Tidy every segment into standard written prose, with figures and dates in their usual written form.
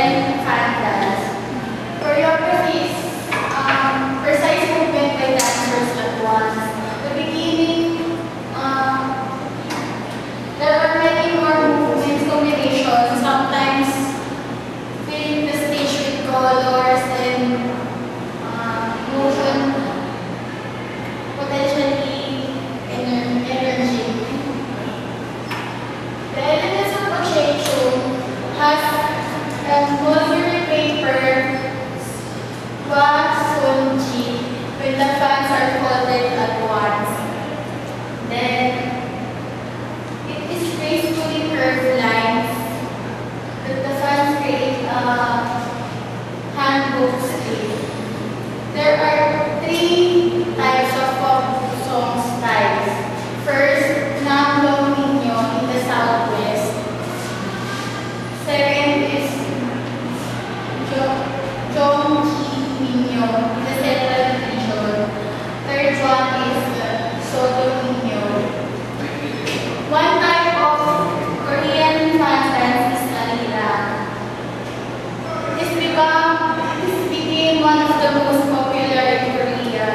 Korean fan dance. Choreography is precise movement by dancers at once. The beginning, there are many more movements, combinations, sometimes filling the stage with colors and motion, potentially energy. The elements of Pacheco has molded paper, wax, sonji, when the fans are folded at once. Then, it is gracefully curved lines that the fans create a handbook scale. There are three types of pop song styles. First, Namdong Ninyo in the southwest. Second is Jongji Ninyo in the central region. Third one is Soto Ninyo. One type of Korean fan dance is Alira. This became one of the most popular in Korea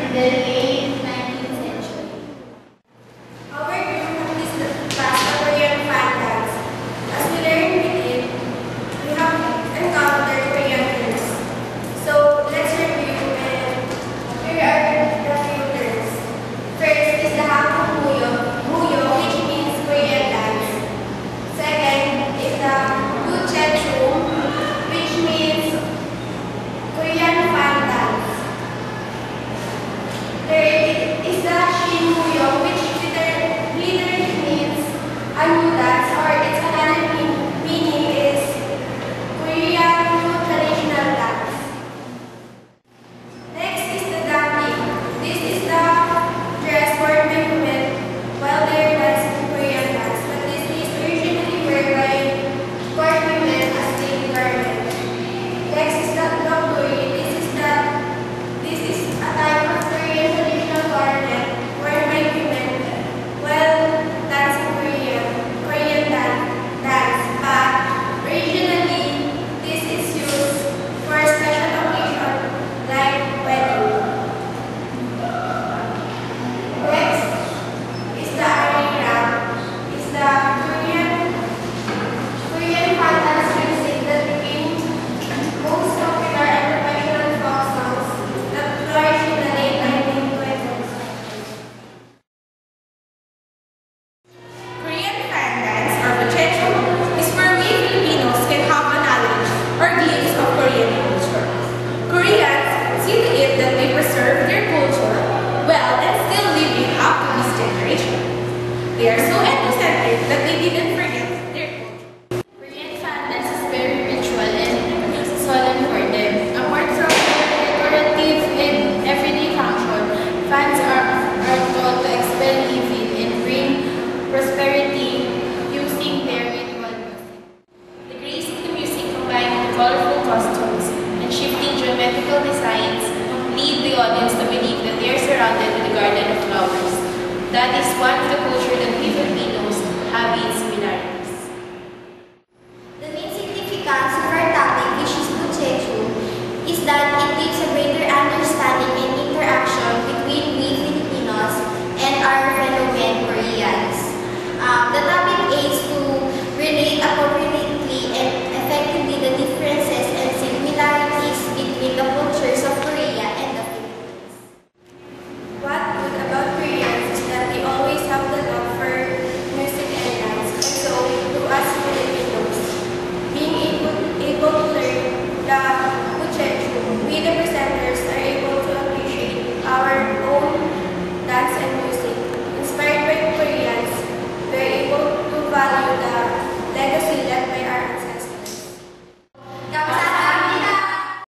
in the late 19th century. Our group is the classical Korean fan dance. As we learn with it, we have encountered Korean terms. So let's review, and here are the few terms. First is the Hangul Muyo, which means Korean dance. Second is the Buchechu, which means Korean fan dance. Third is the Shinmuyo, which literally means a new dance, or its another meaning is Korean new traditional dance. Next is the Gangmi. This is the dress or movement while they are dancing Korean dance, but this is originally worn by court women as daily garment. Next is the Nokuri. This is a type of Korean traditional garment worn by women while dancing Korean dance. But originally, this is used for a special occasion like wedding. Next is the Arira. It's the Korean fan dance music that became most popular and professional folk songs that flourished in the late 1920s. Korean fan dance, or Pacheco, is where we Filipinos can have a knowledge or glimpse of Korean culture. Koreans see to it that they preserve their culture well and still live it up to this generation. They are so ethnocentric that they didn't forget their culture. Korean fan dance is very ritual and solemn for them. Apart from their decorative and everyday function, fans are taught to expel evil and bring prosperity using their ritual music. The grace of the music combined with colorful costumes and shifting geometrical designs lead the audience to believe that they are surrounded with a garden of flowers. That is one of the culture that we Filipinos have its